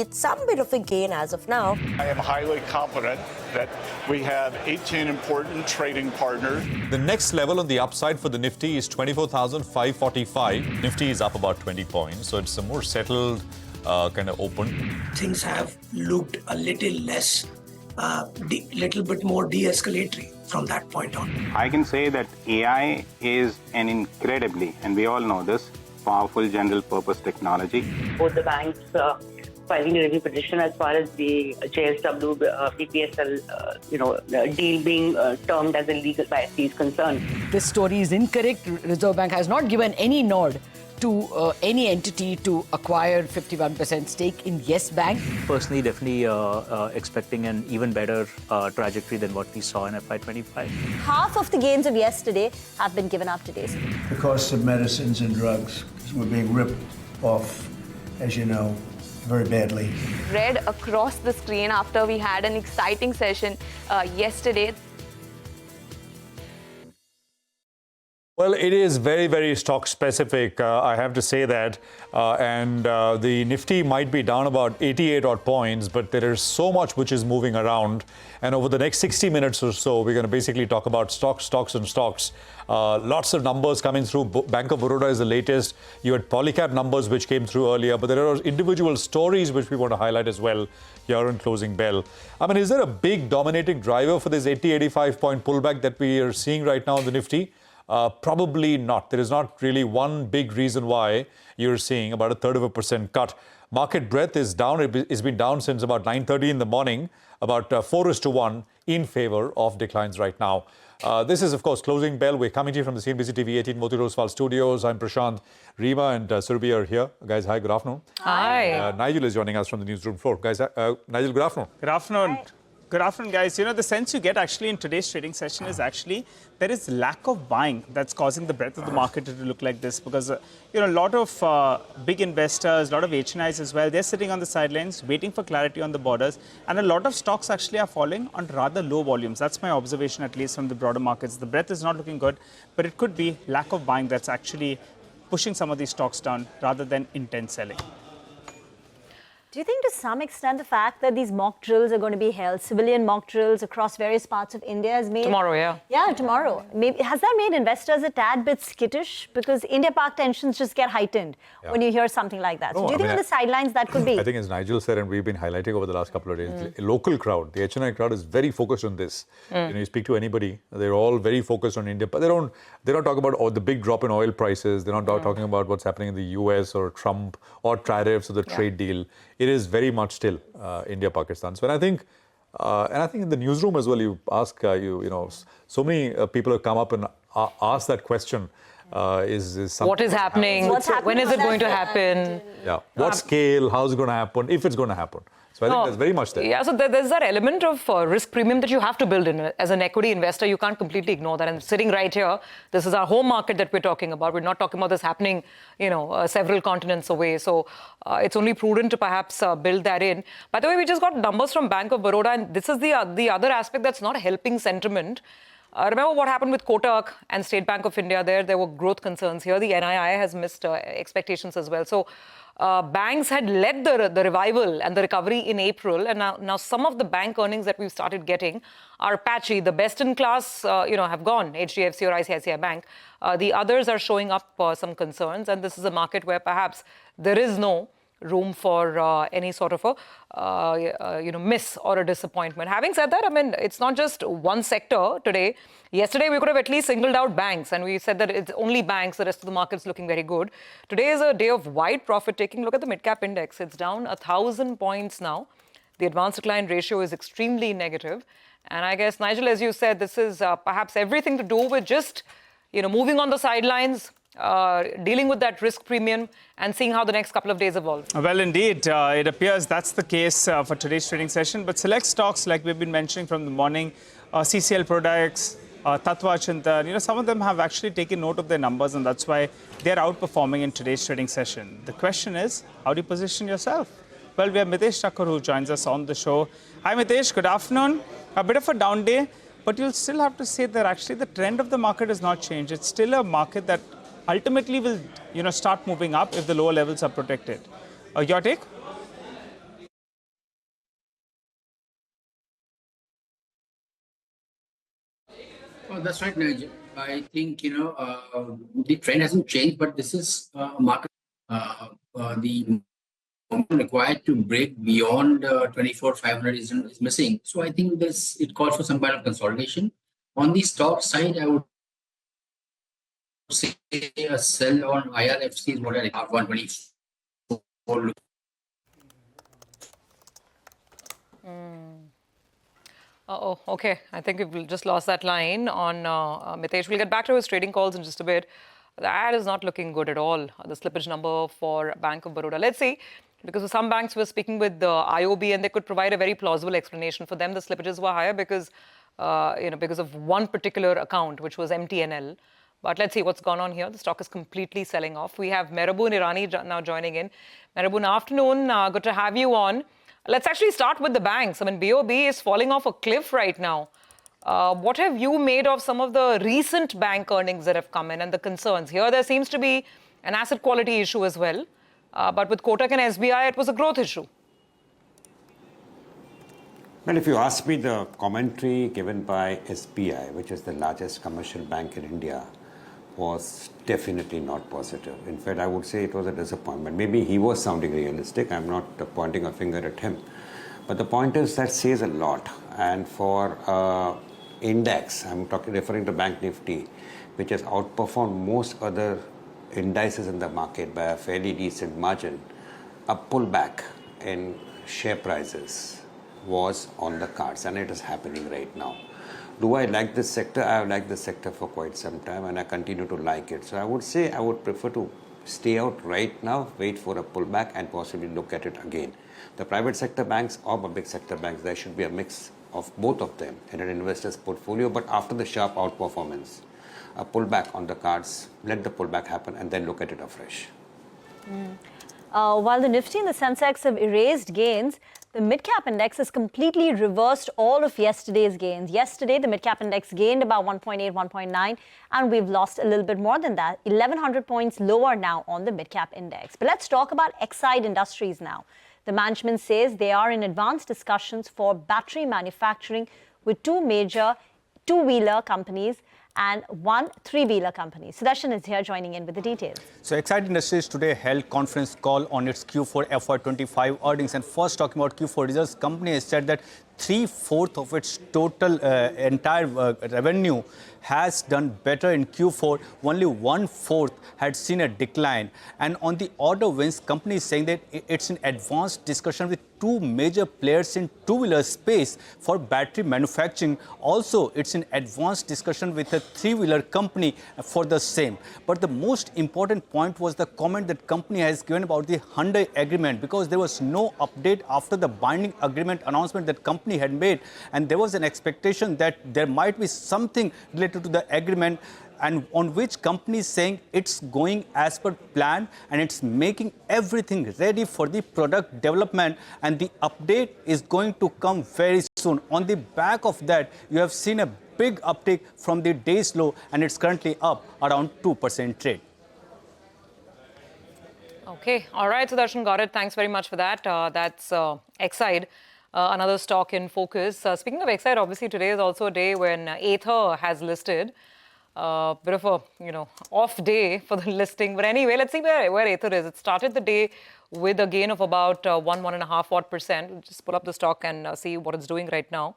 Nifty, some bit of a gain as of now. I am highly confident that we have 18 important trading partners. The next level on the upside for the Nifty is 24,545. Nifty is up about 20 points, so it's a more settled kind of open. Things have looked a little less, little bit more de-escalatory from that point on. I can say that AI is an incredibly, and we all know this, powerful general purpose technology. Both the banks filing a review petition as far as the JSW PPSL deal being termed as illegal by SE is concerned. This story is incorrect. Reserve Bank has not given any nod to any entity to acquire 51% stake in Yes Bank. Personally, definitely expecting an even better trajectory than what we saw in FY25. Half of the gains of yesterday have been given up today. The cost of medicines and drugs were being ripped off, as you know, very badly. Read across the screen after we had an exciting session yesterday. Well, it is very, very stock specific, I have to say that. The Nifty might be down about 88 odd points, but there is so much which is moving around. And over the next 60 minutes or so, we're going to basically talk about stocks. Lots of numbers coming through. Bank of Baroda is the latest. You had Polycab numbers which came through earlier, but there are individual stories which we want to highlight as well here in Closing Bell. I mean, is there a big dominating driver for this 80-85 point pullback that we are seeing right now in the Nifty? Probably not. There is not really one big reason why you're seeing about 1/3% cut. Market breadth is down. It's been down since about 9:30 in the morning, about 4:1 in favor of declines right now. This is, of course, Closing Bell. We're coming to you from the CNBC-TV18 Moti Rosewal studios. I'm Prashant. Reema and Surabhi are here. Guys, hi, good afternoon. Hi. Nigel is joining us from the newsroom floor. Guys, Nigel, good afternoon. Good afternoon. Hi. Good afternoon, guys. You know, the sense you get actually in today's trading session is actually there is lack of buying that's causing the breadth of the market to look like this because, a lot of big investors, a lot of HNIs as well, they're sitting on the sidelines waiting for clarity on the borders. And a lot of stocks actually are falling on rather low volumes. That's my observation, at least from the broader markets. The breadth is not looking good, but it could be lack of buying that's actually pushing some of these stocks down rather than intense selling. Do you think to some extent the fact that these mock drills are going to be held, civilian mock drills across various parts of India has made... Tomorrow, yeah. Yeah, tomorrow. Maybe, has that made investors a tad bit skittish? Because India-Pak tensions just get heightened when you hear something like that. So do you think on the sidelines that could be? I think as Nigel said, and we've been highlighting over the last couple of days, the local crowd, the HNI crowd is very focused on this. You speak to anybody, they're all very focused on India. But they don't talk about the big drop in oil prices. They're not talking about what's happening in the US or Trump or tariffs or the trade deal. It is very much still India-Pakistan. So, and I think in the newsroom as well, you ask, so many people have come up and asked that question. Is something what is happening? When is it going to happen? Yeah. What scale? How's it going to happen? If it's going to happen. So I think that's very much there. Yeah, so there's that element of risk premium that you have to build in. As an equity investor, you can't completely ignore that. And sitting right here, this is our home market that we're talking about. We're not talking about this happening, several continents away. So it's only prudent to perhaps build that in. By the way, we just got numbers from Bank of Baroda, and this is the other aspect that's not helping sentiment. Remember what happened with Kotak and State Bank of India there were growth concerns here. The NII has missed expectations as well. So banks had led the revival and the recovery in April, and now some of the bank earnings that we've started getting are patchy. The best in class, have gone, HDFC or ICICI Bank. The others are showing up some concerns, and this is a market where perhaps there is no room for any sort of a miss or a disappointment. Having said that, I mean, it's not just one sector today. Yesterday, we could have at least singled out banks, and we said that it's only banks. The rest of the market's looking very good. Today is a day of wide profit taking. Look at the mid-cap index. It's down 1,000 points now. The advance decline ratio is extremely negative. And I guess, Nigel, as you said, this is perhaps everything to do with just, moving on the sidelines, dealing with that risk premium and seeing how the next couple of days evolve. Well, indeed, it appears that's the case for today's trading session. But select stocks, like we've been mentioning from the morning, CCL products, Tatva Chintan, some of them have actually taken note of their numbers, and that's why they're outperforming in today's trading session. The question is, how do you position yourself? Well, we have Mitesh Thakur who joins us on the show. Hi, Mitesh. Good afternoon. A bit of a down day, but you'll still have to say that actually the trend of the market has not changed. It's still a market that ultimately will, start moving up if the lower levels are protected. Your take? That's right, Nigel. I think, the trend hasn't changed, but this is a market. The moment required to break beyond 24,500 is missing. So I think it calls for some kind of consolidation. On the stock side, I would say a sell on IRFC is what I have 124. Oh, okay. I think we've just lost that line on Mitesh. We'll get back to his trading calls in just a bit. That is not looking good at all, the slippage number for Bank of Baroda. Let's see, because for some banks we're speaking with the IOB and they could provide a very plausible explanation. For them, the slippages were higher because, because of one particular account, which was MTNL. But let's see what's gone on here. The stock is completely selling off. We have Mehraboon Irani now joining in. Mehraboon, afternoon. Good to have you on. Let's actually start with the banks. I mean, BOB is falling off a cliff right now. What have you made of some of the recent bank earnings that have come in and the concerns? Here, there seems to be an asset quality issue as well. But with Kotak and SBI, it was a growth issue. Well, if you ask me, the commentary given by SBI, which is the largest commercial bank in India, was definitely not positive. In fact, I would say it was a disappointment. Maybe he was sounding realistic. I'm not pointing a finger at him. But the point is that says a lot. And for index, I'm referring to Bank Nifty, which has outperformed most other indices in the market by a fairly decent margin, a pullback in share prices was on the cards, and it is happening right now. Do I like this sector? I have liked this sector for quite some time and I continue to like it. So I would say I would prefer to stay out right now, wait for a pullback and possibly look at it again. The private sector banks or public sector banks, there should be a mix of both of them in an investor's portfolio. But after the sharp outperformance, a pullback on the cards, let the pullback happen and then look at it afresh. While the Nifty and the sensex have erased gains, the mid-cap index has completely reversed all of yesterday's gains. Yesterday, the mid-cap index gained about 1.8, 1.9, and we've lost a little bit more than that. 1,100 points lower now on the mid-cap index. But let's talk about Exide Industries now. The management says they are in advanced discussions for battery manufacturing with two major two-wheeler companies and one three-wheeler company. Sudarshan is here joining in with the details. So Exide Industries today held conference call on its Q4 FY25 earnings. And first talking about Q4 results, company has said that 3/4 of its total entire revenue has done better in Q4. Only 1/4 had seen a decline. And on the order wins, company is saying that it's in advanced discussion with two major players in two-wheeler space for battery manufacturing. Also, it's in advanced discussion with a three-wheeler company for the same. But the most important point was the comment that company has given about the Hyundai agreement, because there was no update after the binding agreement announcement that company had made, and there was an expectation that there might be something related to the agreement, and on which company is saying it's going as per plan and it's making everything ready for the product development, and the update is going to come very soon. On the back of that, you have seen a big uptick from the day's low, and it's currently up around 2% trade. Okay, all right, Sudarshan, got it. Thanks very much for that. That's Exide, another stock in focus. Speaking of Exide, obviously today is also a day when Ather has listed. Bit of a off day for the listing, but anyway, let's see where Ather is. It started the day with a gain of about 1.5%. We'll just pull up the stock and see what it's doing right now.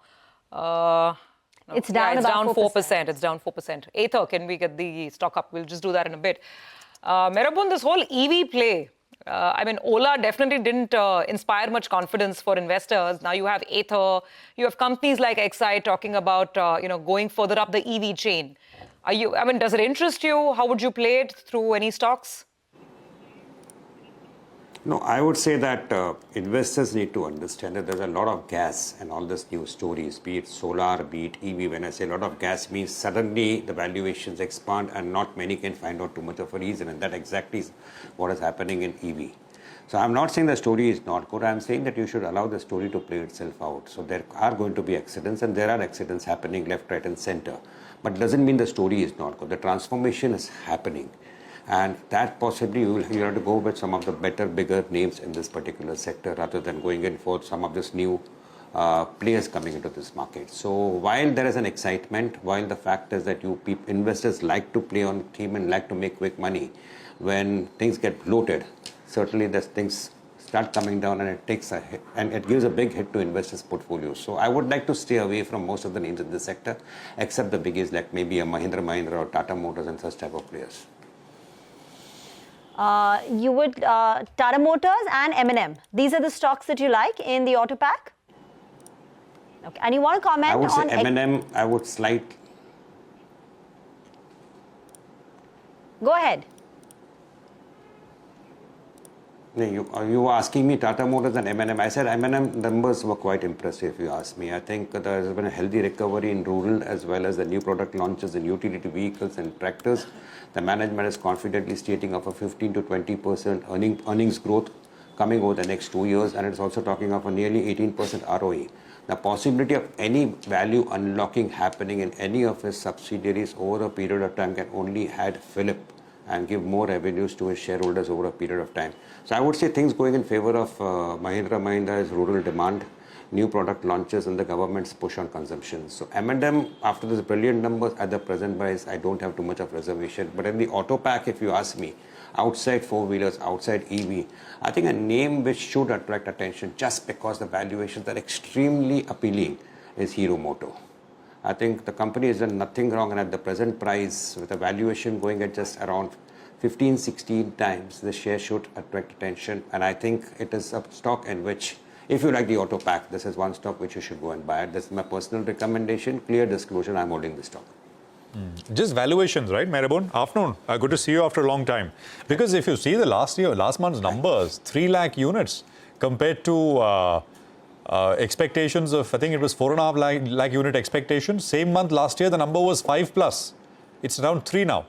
It's down it's about down 4%. It's down 4%. Ather, can we get the stock up? We'll just do that in a bit. Mehraboon, this whole EV play, I mean, Ola definitely didn't inspire much confidence for investors. Now you have Ather, you have companies like Exide talking about, going further up the EV chain. Does it interest you? How would you play it? Through any stocks? No, I would say that investors need to understand that there's a lot of gas and all these new stories, be it solar, be it EV. When I say a lot of gas means suddenly the valuations expand and not many can find out too much of a reason. And that exactly is what is happening in EV. So I'm not saying the story is not good. I'm saying that you should allow the story to play itself out. So there are going to be accidents, and there are accidents happening left, right and center. But it doesn't mean the story is not good. The transformation is happening. And that possibly you have to go with some of the better, bigger names in this particular sector rather than going in for some of this new players coming into this market. So while there is an excitement, while the fact is that investors like to play on theme and like to make quick money, when things get bloated, certainly there's things start coming down and it takes a hit, and it gives a big hit to investors' portfolios. So I would like to stay away from most of the names in this sector, except the biggies like maybe a Mahindra or Tata Motors and such type of players. You would Tata Motors and M&M. These are the stocks that you like in the auto pack? Okay. And you want to comment on... I would say M&M, I would slight... Go ahead. You were asking me Tata Motors and M&M. I said M&M numbers were quite impressive, if you ask me. I think there has been a healthy recovery in rural as well as the new product launches in utility vehicles and tractors. The management is confidently stating of a 15 to 20% earnings growth coming over the next 2 years, and it's also talking of a nearly 18% ROE. The possibility of any value unlocking happening in any of its subsidiaries over a period of time can only add fillip and give more revenues to its shareholders over a period of time. So I would say things going in favor of Mahindra is rural demand, new product launches and the government's push on consumption. So M&M, after this brilliant numbers at the present price, I don't have too much of reservation. But in the auto pack, if you ask me, outside four-wheelers, outside EV, I think a name which should attract attention just because the valuations are extremely appealing is Hero Moto. I think the company has done nothing wrong, and at the present price, with a valuation going at just around 15, 16 times, the share should attract attention. And I think it is a stock in which, if you like the auto pack, this is one stock which you should go and buy. This is my personal recommendation. Clear disclosure, I'm holding this stock. Just valuations, right, Maribon? Afternoon. Good to see you after a long time. Because if you see the last month's numbers, 3 lakh units compared to expectations of, I think it was 4.5 lakh unit expectations. Same month last year, the number was 5+. It's around 3 now.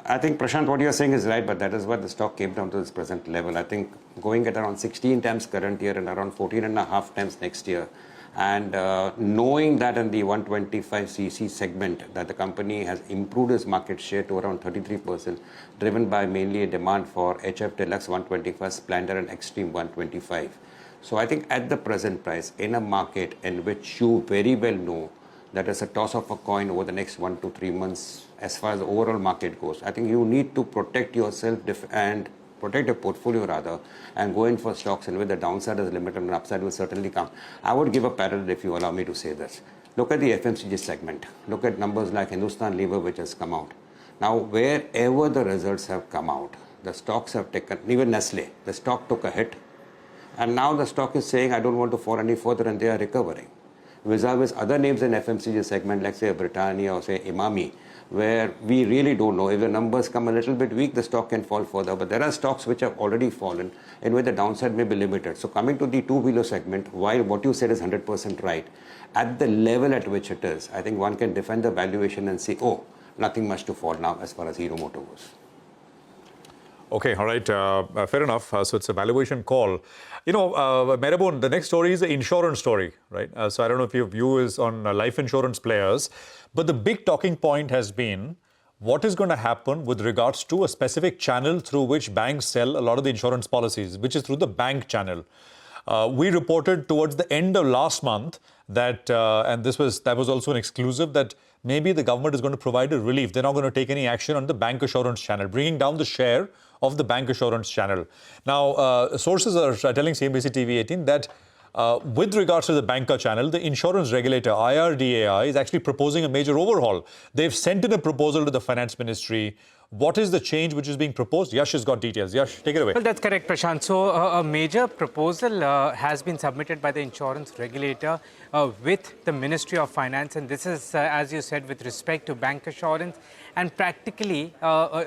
I think, Prashant, what you're saying is right, but that is why the stock came down to this present level. I think going at around 16 times current year and around 14.5 times next year, and knowing that in the 125cc segment that the company has improved its market share to around 33%, driven by mainly a demand for HF Deluxe 125, Splendor and Extreme 125. So I think at the present price, in a market in which you very well know that is a toss of a coin over the next 1 to 3 months as far as the overall market goes, I think you need to protect yourself and protect your portfolio rather, and go in for stocks in which the downside is limited and upside will certainly come. I would give a parallel if you allow me to say this. Look at the FMCG segment. Look at numbers like Hindustan Lever which has come out. Now wherever the results have come out, the stocks have taken, even Nestle, the stock took a hit, and now the stock is saying I don't want to fall any further, and they are recovering. Vis-a-vis other names in FMCG segment like say Britannia or say Imami, where we really don't know. If the numbers come a little bit weak, the stock can fall further. But there are stocks which have already fallen and where the downside may be limited. So coming to the two-wheeler segment, while what you said is 100% right, at the level at which it is, I think one can defend the valuation and say, oh, nothing much to fall now as far as Hero Moto goes. Okay, all right, fair enough. So it's a valuation call. You know, Maribon, the next story is the insurance story, right? So I don't know if your view is on life insurance players, but the big talking point has been what is going to happen with regards to a specific channel through which banks sell a lot of the insurance policies, which is through the bank channel. We reported towards the end of last month that, and that was also an exclusive, that maybe the government is going to provide a relief. They're not going to take any action on the bank assurance channel, bringing down the share of the bank assurance channel. Now, sources are telling CNBC-TV18 that with regards to the banker channel, the insurance regulator, IRDAI, is actually proposing a major overhaul. They've sent in a proposal to the finance ministry. What is the change which is being proposed? Yash has got details. Yash, take it away. Well, that's correct, Prashant. So a major proposal has been submitted by the insurance regulator with the Ministry of Finance. And this is, as you said, with respect to bank assurance and practically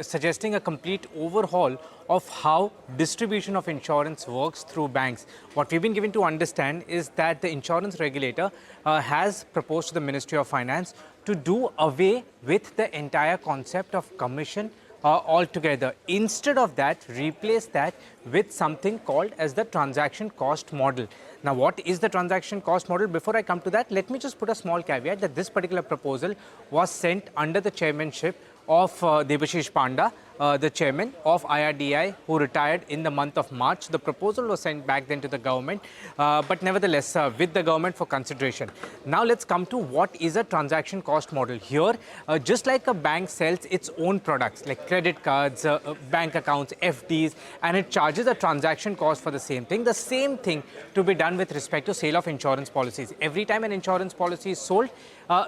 suggesting a complete overhaul of how distribution of insurance works through banks. What we've been given to understand is that the insurance regulator has proposed to the Ministry of Finance to do away with the entire concept of commission altogether. Instead of that, replace that with something called as the transaction cost model. Now, what is the transaction cost model? Before I come to that, let me just put a small caveat that this particular proposal was sent under the chairmanship of Debashish Panda, the chairman of IRDAI, who retired in the month of March. The proposal was sent back then to the government, but nevertheless with the government for consideration. Now let's come to what is a transaction cost model. Here, just like a bank sells its own products like credit cards, bank accounts, FDs, and it charges a transaction cost for the same thing to be done with respect to sale of insurance policies. Every time an insurance policy is sold,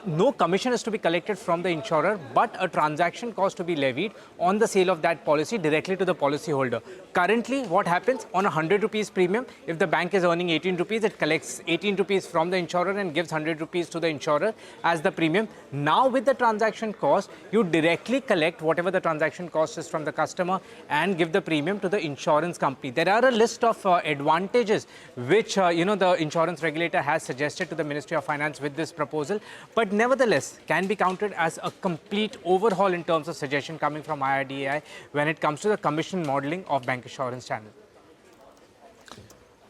no commission is to be collected from the insurer, but a transaction cost to be levied on the sale of that policy directly to the policyholder. Currently, what happens on a 100 rupees premium, if the bank is earning 18 rupees, it collects 18 rupees from the insurer and gives 100 rupees to the insurer as the premium. Now, with the transaction cost, you directly collect whatever the transaction cost is from the customer and give the premium to the insurance company. There are a list of advantages which the insurance regulator has suggested to the Ministry of Finance with this proposal, but nevertheless can be counted as a complete overhaul in terms of suggestion coming from IRDAI when it comes to the commission modeling of bank assurance channel.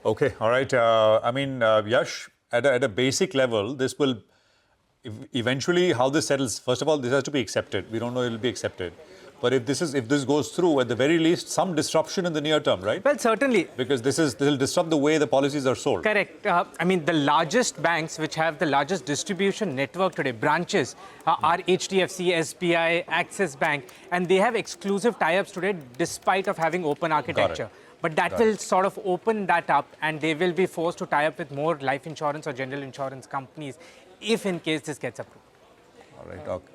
Okay, all right. Yash, at a basic level, this will eventually, how this settles, first of all, this has to be accepted. We don't know it will be accepted. But if this goes through, at the very least, some disruption in the near term, right? Well, certainly. Because this will disrupt the way the policies are sold. Correct. The largest banks which have the largest distribution network today, branches, are HDFC, SBI, Axis Bank, and they have exclusive tie-ups today despite of having open architecture. But that will sort of open that up, and they will be forced to tie up with more life insurance or general insurance companies if in case this gets approved. All right, okay.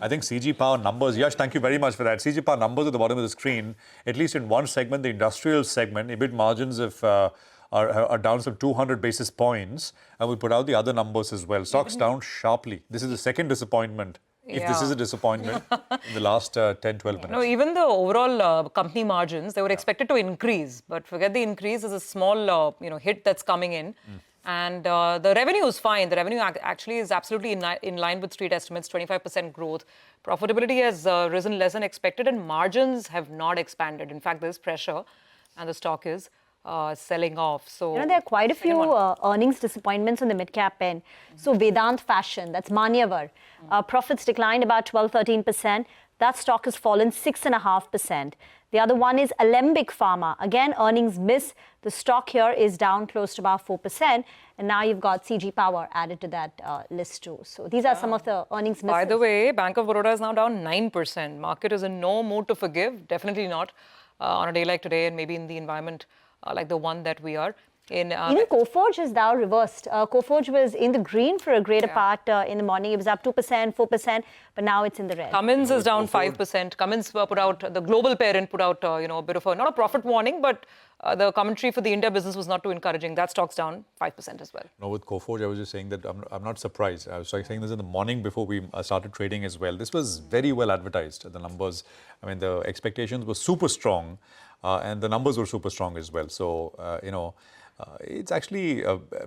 I think CG Power numbers, Yash, thank you very much for that. CG Power numbers at the bottom of the screen, at least in one segment, the industrial segment, EBIT margins are down some 200 basis points. And we put out the other numbers as well. Stocks down sharply. This is the second disappointment, if this is a disappointment, in the last 10, 12 minutes. No, even the overall company margins, they were expected to increase. But forget the increase, is a small hit that's coming in. And the revenue is fine. The revenue actually is absolutely in line with street estimates, 25% growth. Profitability has risen less than expected, and margins have not expanded. In fact, there's pressure, and the stock is selling off. So there are quite a few earnings disappointments on the mid-cap end. So Vedant Fashion, that's Manyavar. Profits declined about 12-13%. That stock has fallen 6.5%. The other one is Alembic Pharma. Again, earnings miss. The stock here is down close to about 4%. And now you've got CG Power added to that list too. So these are some of the earnings misses. By the way, Bank of Baroda is now down 9%. Market is in no mood to forgive. Definitely not on a day like today, and maybe in the environment like the one that we are in. Even Coforge is now reversed. Coforge was in the green for a greater part in the morning. It was up 2%, 4%, but now it's in the red. Cummins is down 5%. Cummins put out, the global parent put out, a bit of not a profit warning, but the commentary for the India business was not too encouraging. That stock's down 5% as well. No, with Coforge, I was just saying that I'm not surprised. I was saying this in the morning before we started trading as well. This was very well advertised, the numbers. The expectations were super strong, and the numbers were super strong as well. So, it's actually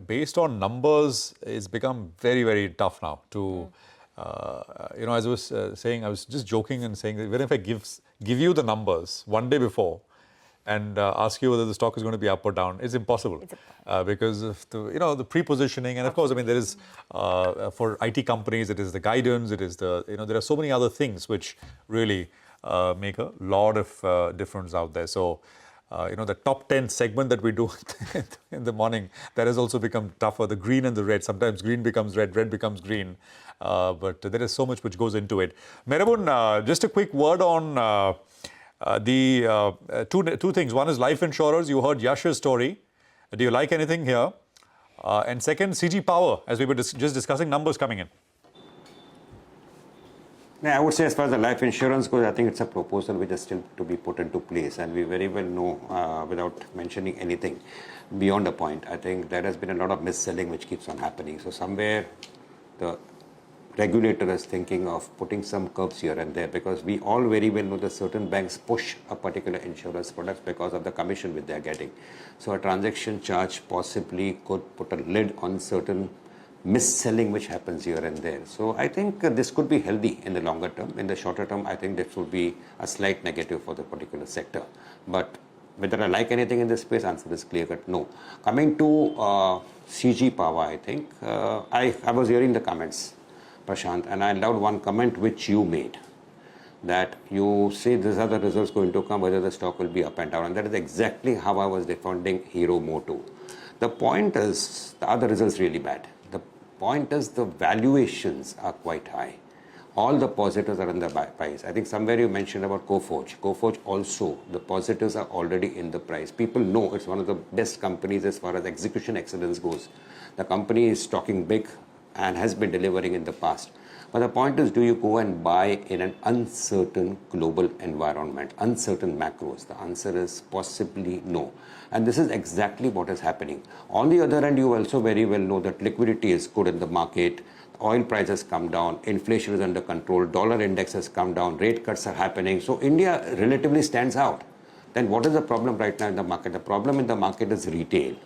based on numbers. It's become very, very tough now to, as I was saying, I was just joking and saying that even if I give you the numbers one day before and ask you whether the stock is going to be up or down, it's impossible because of the pre-positioning. And of course, there is for IT companies, it is the guidance, it is the there are so many other things which really make a lot of difference out there. So. The top 10 segment that we do in the morning, that has also become tougher. The green and the red. Sometimes green becomes red, red becomes green. But there is so much which goes into it. Merabun, just a quick word on the two things. One is life insurers. You heard Yash's story. Do you like anything here? And second, CG Power, as we were just discussing, numbers coming in. Yeah, I would say as far as the life insurance goes, I think it's a proposal which is still to be put into place, and we very well know, without mentioning anything beyond a point, I think there has been a lot of mis-selling which keeps on happening. So somewhere the regulator is thinking of putting some curbs here and there, because we all very well know that certain banks push a particular insurance product because of the commission which they are getting. So a transaction charge possibly could put a lid on certain mis-selling which happens here and there. So I think this could be healthy in the longer term. In the shorter term, I think this would be a slight negative for the particular sector. But whether I like anything in this space, answer is clear-cut no. Coming to CG Power, I think, I was hearing the comments, Prashant, and I loved one comment which you made. that you say these are the results going to come, whether the stock will be up and down. And that is exactly how I was defending Hero Moto. The point is, are the results really bad? The point is the valuations are quite high. All the positives are in the price. I think somewhere you mentioned about Coforge. Coforge also, the positives are already in the price. People know it's one of the best companies as far as execution excellence goes. The company is talking big and has been delivering in the past. But the point is, do you go and buy in an uncertain global environment, uncertain macros? The answer is possibly no. And this is exactly what is happening. On the other hand, you also very well know that liquidity is good in the market. Oil prices come down, inflation is under control, dollar index has come down, rate cuts are happening. So India relatively stands out. Then what is the problem right now in the market? The problem in the market is retail.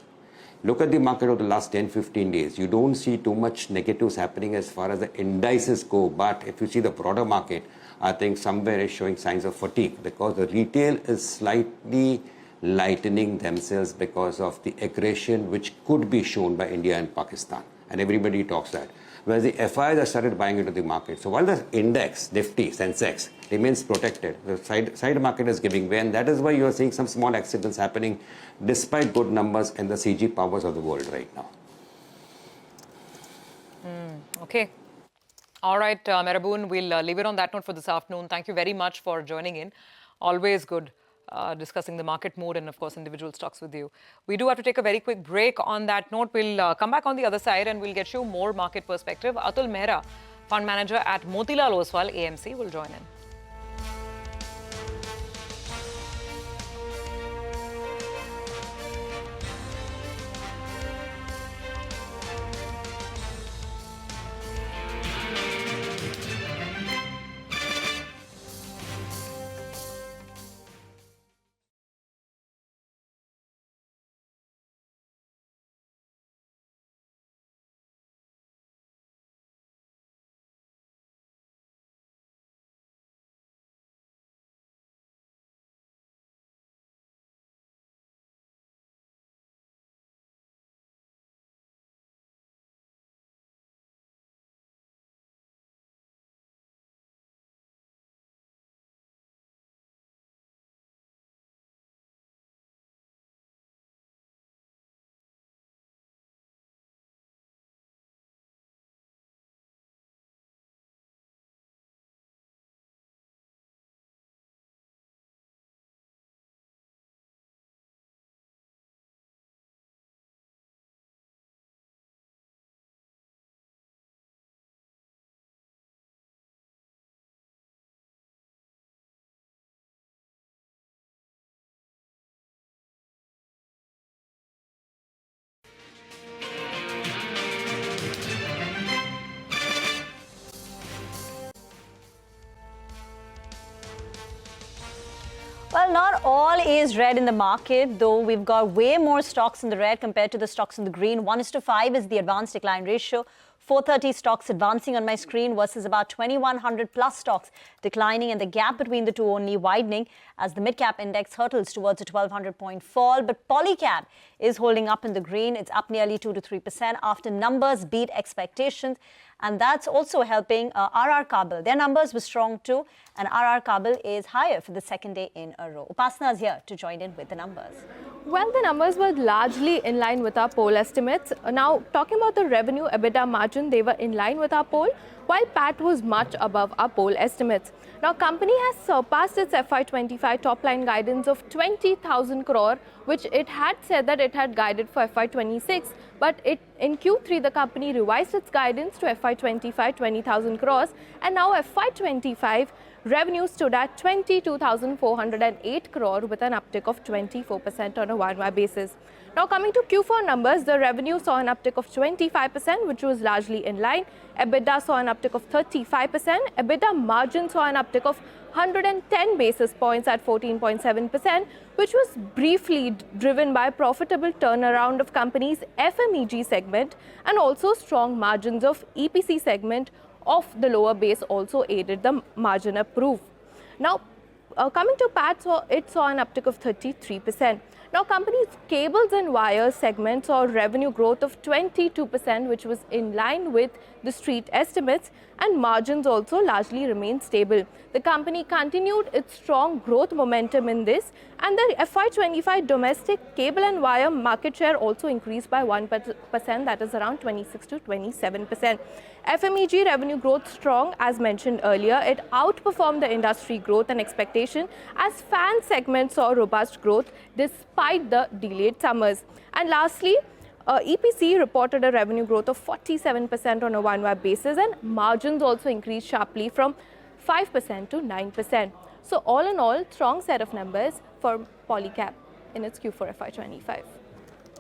Look at the market over the last 10-15 days. You don't see too much negatives happening as far as the indices go. But if you see the broader market, I think somewhere is showing signs of fatigue because the retail is slightly lightening themselves because of the aggression which could be shown by India and Pakistan. And everybody talks that. Whereas the FIs have started buying into the market. So while the index, nifty, sensex, remains protected, the side market is giving way. And that is why you are seeing some small accidents happening despite good numbers in the CG powers of the world right now. Okay. All right, Meraboon, we'll leave it on that note for this afternoon. Thank you very much for joining in. Always good discussing the market mood and, of course, individual stocks with you. We do have to take a very quick break. On that note, we'll come back on the other side and we'll get you more market perspective. Atul Mehra, fund manager at Motilal Oswal AMC, will join in. Well, not all is red in the market, though we've got way more stocks in the red compared to the stocks in the green. 1:5 is the advanced decline ratio. 430 stocks advancing on my screen versus about 2,100 plus stocks declining, and the gap between the two only widening as the mid-cap index hurtles towards a 1,200 point fall. But Polycab is holding up in the green. It's up nearly 2 to 3% after numbers beat expectations. And that's also helping RR Kabel. Their numbers were strong too, and RR Kabel is higher for the second day in a row. Upasana is here to join in with the numbers. Well, the numbers were largely in line with our poll estimates. Now, talking about the revenue EBITDA margin, they were in line with our poll, while PAT was much above our poll estimates. Now, company has surpassed its FY25 top-line guidance of 20,000 crore, which it had said that it had guided for FY26. But in Q3, the company revised its guidance to FY25 20,000 crores, and now FY25 revenue stood at 22,408 crore with an uptick of 24% on a YoY basis. Now coming to Q4 numbers, the revenue saw an uptick of 25%, which was largely in line. EBITDA saw an uptick of 35%. EBITDA margin saw an uptick of 110 basis points at 14.7%, which was briefly driven by profitable turnaround of company's FMEG segment, and also strong margins of EPC segment of the lower base also aided the margin approve. Now, coming to PAT, it saw an uptick of 33%. Now, company's cables and wires segment saw revenue growth of 22%, which was in line with the street estimates, and margins also largely remained stable. The company continued its strong growth momentum in this, and the FY25 domestic cable and wire market share also increased by 1%, that is around 26 to 27%. FMEG revenue growth strong, as mentioned earlier. It outperformed the industry growth and expectation as fan segment saw robust growth despite the delayed summers. And lastly, EPC reported a revenue growth of 47% on a one-year basis, and margins also increased sharply from 5% to 9%. So all in all, strong set of numbers for Polycab in its Q4 FY25.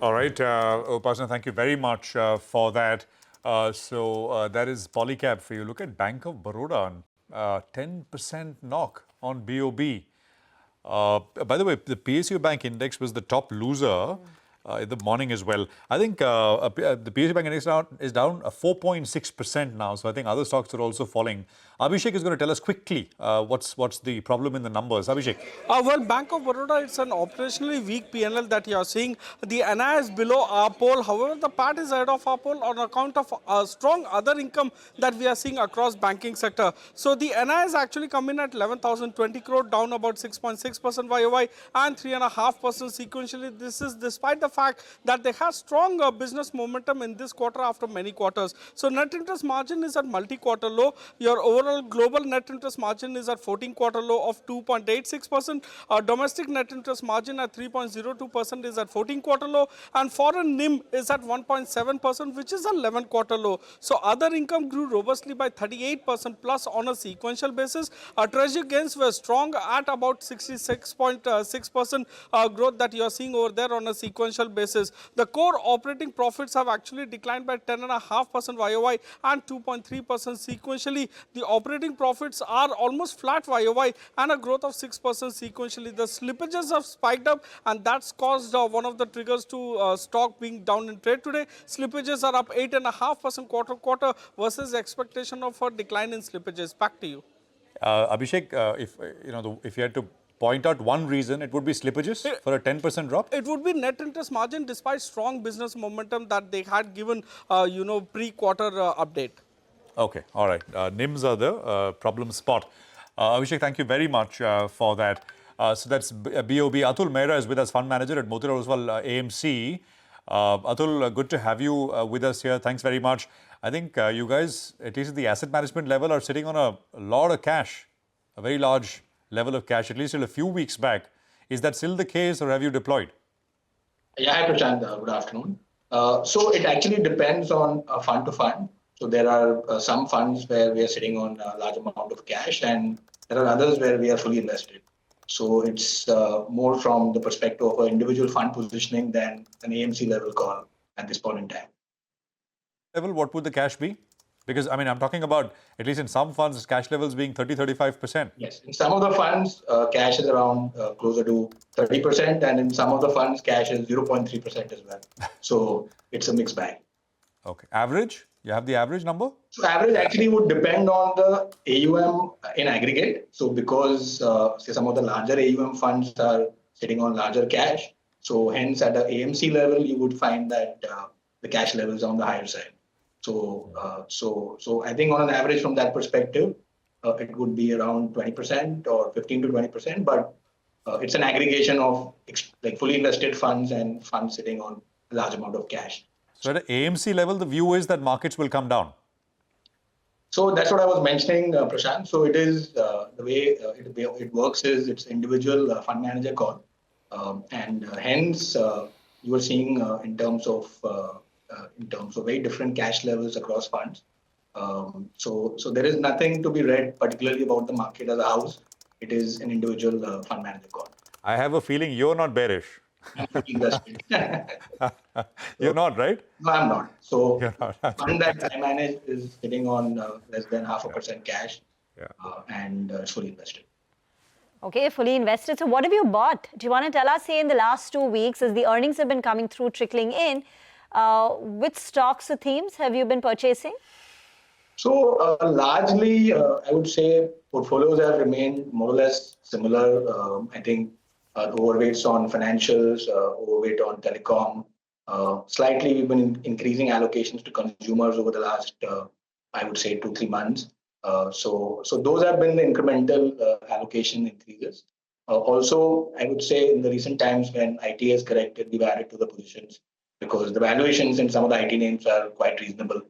All right, Upasana, thank you very much for that. So that is Polycab for you. Look at Bank of Baroda, 10% knock on BOB. By the way, the PSU Bank Index was the top loser in the morning as well. I think the PSU Bank Index is down 4.6% now. So I think other stocks are also falling. Abhishek is going to tell us quickly what's the problem in the numbers. Abhishek. Well, Bank of Baroda, it's an operationally weak PNL that you are seeing. The NI is below our poll. However, the PAT is ahead of our poll on account of strong other income that we are seeing across banking sector. So the NI is actually coming at 11,020 crore, down about 6.6% YOY and 3.5% sequentially. This is despite the fact that they have strong business momentum in this quarter after many quarters. So net interest margin is at multi-quarter low. Your overall global net interest margin is at 14-quarter low of 2.86%. Domestic net interest margin at 3.02% is at 14-quarter low, and foreign NIM is at 1.7%, which is 11-quarter low. So other income grew robustly by 38% plus on a sequential basis. Treasury gains were strong at about 66.6% growth that you are seeing over there on a sequential basis. The core operating profits have actually declined by 10.5% YOY and 2.3% sequentially. The operating profits are almost flat YOY and a growth of 6% sequentially. The slippages have spiked up, and that's caused one of the triggers to stock being down in trade today. Slippages are up 8.5% quarter-quarter versus expectation of a decline in slippages. Back to you. Abhishek, if you had to point out one reason, it would be slippages for a 10% drop? It would be net interest margin despite strong business momentum that they had given, pre-quarter update. Okay, all right. NIMs are the problem spot. Abhishek, thank you very much for that. So that's BOB. Atul Mehra is with us, fund manager at Motilal Oswal AMC. Atul, good to have you with us here. Thanks very much. I think you guys, at least at the asset management level, are sitting on a lot of cash, a very large level of cash, at least till a few weeks back. Is that still the case, or have you deployed? Yeah, hi Prashant. Good afternoon. So it actually depends on fund to fund. So there are some funds where we are sitting on a large amount of cash, and there are others where we are fully invested. So it's more from the perspective of an individual fund positioning than an AMC level call at this point in time. Level, what would the cash be? Because, I mean, I'm talking about, at least in some funds, cash levels being 30-35%. Yes, in some of the funds, cash is around closer to 30%, and in some of the funds, cash is 0.3% as well. So it's a mixed bag. Okay. Average? You have the average number? So average actually would depend on the AUM in aggregate. So because say some of the larger AUM funds are sitting on larger cash, so hence at the AMC level, you would find that the cash levels are on the higher side. So so I think on an average from that perspective, it would be around 20% or 15 to 20%, but it's an aggregation of like fully invested funds and funds sitting on a large amount of cash. So at an AMC level, the view is that markets will come down. So that's what I was mentioning, Prashant. So it is the way it works is it's individual fund manager call, and hence you are seeing in terms of very different cash levels across funds. So there is nothing to be read particularly about the market as a house. It is an individual fund manager call. I have a feeling you're not bearish. You're not, right? No, I'm not. So the fund that I manage is sitting on less than 0.5% cash, and fully invested. Okay, fully invested. So what have you bought? Do you want to tell us, say, in the last 2 weeks, as the earnings have been coming through, trickling in, which stocks or themes have you been purchasing? So largely, I would say portfolios have remained more or less similar. I think overweights on financials, overweight on telecom. Slightly, we've been increasing allocations to consumers over the last, I would say, 2-3 months. So those have been the incremental allocation increases. Also, I would say in the recent times when IT has corrected, we've added to the positions because the valuations in some of the IT names are quite reasonable.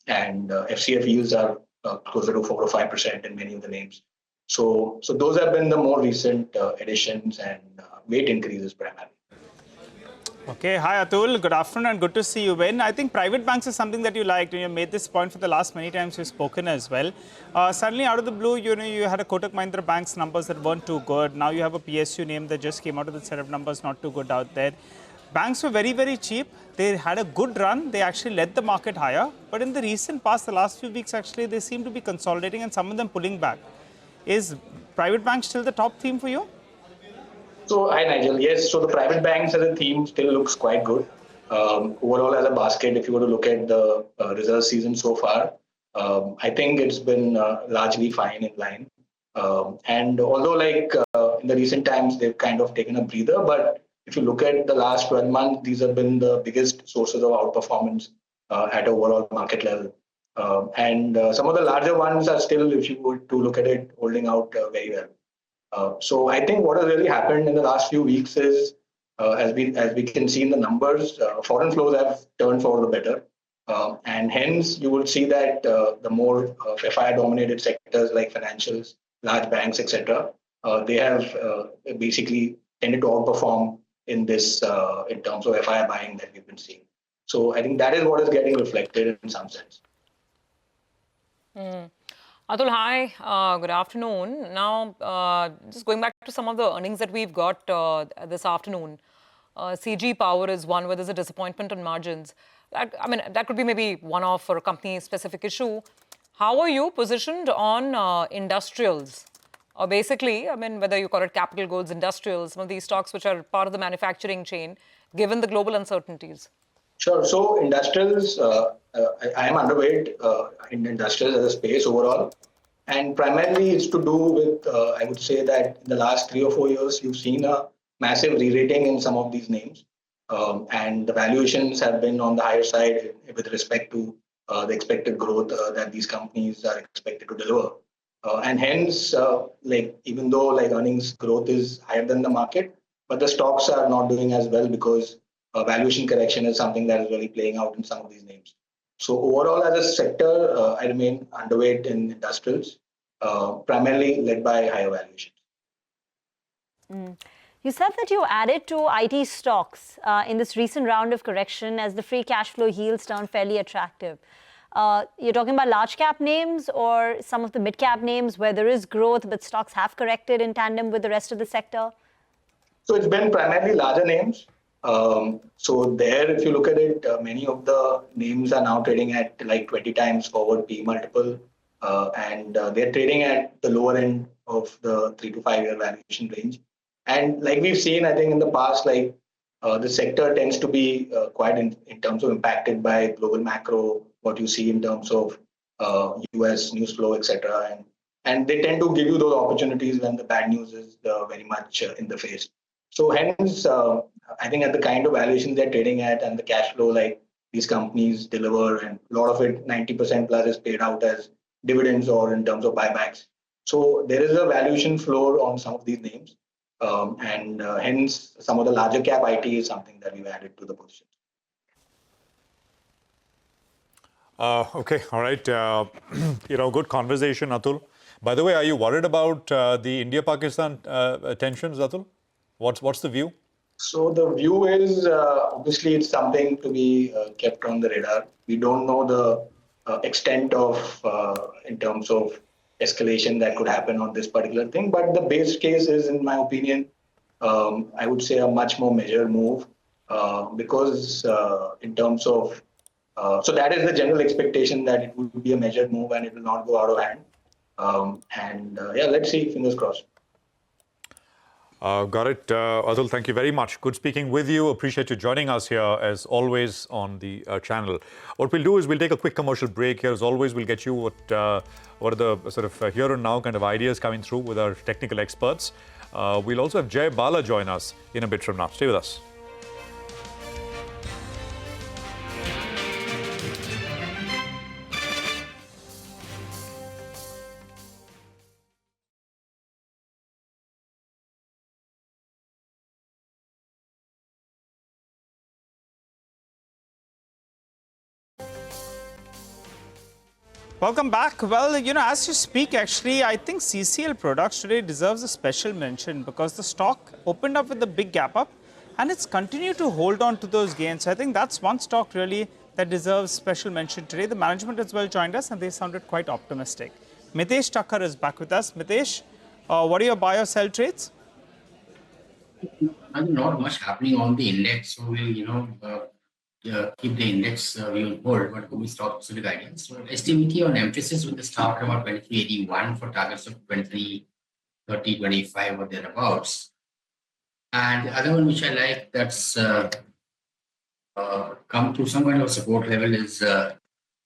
And FCF yields are closer to 4 or 5% in many of the names. So those have been the more recent additions and weight increases primarily. Okay, hi Atul, good afternoon and good to see you again. I think private banks is something that you liked and you made this point for the last many times you've spoken as well. Suddenly out of the blue, you had a Kotak Mahindra Bank's numbers that weren't too good. Now you have a PSU name that just came out of the set of numbers not too good out there. Banks were very, very cheap. They had a good run. They actually led the market higher. But in the recent past, the last few weeks actually, they seem to be consolidating and some of them pulling back. Is private banks still the top theme for you? So, hi Nigel. Yes, so the private banks as a theme still looks quite good. Overall, as a basket, if you were to look at the results season so far, I think it's been largely fine in line. And although in the recent times, they've kind of taken a breather, but if you look at the last 12 months, these have been the biggest sources of outperformance at overall market level. And some of the larger ones are still, if you were to look at it, holding out very well. So I think what has really happened in the last few weeks is, as we can see in the numbers, foreign flows have turned for the better. And hence, you will see that the more FI-dominated sectors like financials, large banks, etc., they have basically tended to outperform in this in terms of FI buying that we've been seeing. So I think that is what is getting reflected in some sense. Atul, hi, good afternoon. Now, just going back to some of the earnings that we've got this afternoon. CG Power is one where there's a disappointment on margins. That could be maybe one-off or a company-specific issue. How are you positioned on industrials? Or basically, whether you call it capital goods, industrials, some of these stocks which are part of the manufacturing chain, given the global uncertainties? Sure. So industrials, I am underweight in industrials as a space overall. And primarily it's to do with, I would say that in the last 3 or 4 years, you've seen a massive re-rating in some of these names. And the valuations have been on the higher side with respect to the expected growth that these companies are expected to deliver. And hence, even though earnings growth is higher than the market, but the stocks are not doing as well because valuation correction is something that is really playing out in some of these names. So overall, as a sector, I remain underweight in industrials, primarily led by higher valuations. You said that you added to IT stocks in this recent round of correction as the free cash flow yields turned fairly attractive. You're talking about large cap names or some of the mid cap names where there is growth, but stocks have corrected in tandem with the rest of the sector? So it's been primarily larger names. So there, if you look at it, many of the names are now trading at 20 times forward P multiple, and they're trading at the lower end of the 3 to 5 year valuation range. And like we've seen, I think in the past, the sector tends to be quite in terms of impacted by global macro, what you see in terms of US news flow, etc. And they tend to give you those opportunities when the bad news is very much in the face. So hence, I think at the kind of valuations they're trading at and the cash flow these companies deliver, and a lot of it, 90% plus, is paid out as dividends or in terms of buybacks. So there is a valuation floor on some of these names. And hence, some of the larger cap IT is something that we've added to the position. Okay, all right. Good conversation, Atul. By the way, are you worried about the India-Pakistan tensions, Atul? What's the view? So the view is, obviously, it's something to be kept on the radar. We don't know the extent of, in terms of escalation that could happen on this particular thing. But the base case is, in my opinion, I would say a much more measured move because in terms of, so that is the general expectation that it would be a measured move and it will not go out of hand. Let's see, fingers crossed. Got it. Atul, thank you very much. Good speaking with you. Appreciate you joining us here, as always, on the channel. What we'll do is we'll take a quick commercial break here. As always, we'll get you what are the sort of here and now kind of ideas coming through with our technical experts. We'll also have Jay Bala join us in a bit from now. Stay with us. Welcome back. Well, as you speak, actually, I think CCL Products today deserves a special mention because the stock opened up with a big gap up and it's continued to hold on to those gains. I think that's one stock really that deserves special mention today. The management as well joined us and they sounded quite optimistic. Mitesh Thakkar is back with us. Mitesh, what are your buy or sell trades? Not much happening on the index, so we'll, keep the index view on hold, but we stop specific guidance. So estimating on emphasis with the stop at about 2381 for targets of 2330, 25 or thereabouts. And the other one which I like that's come to some kind of support level is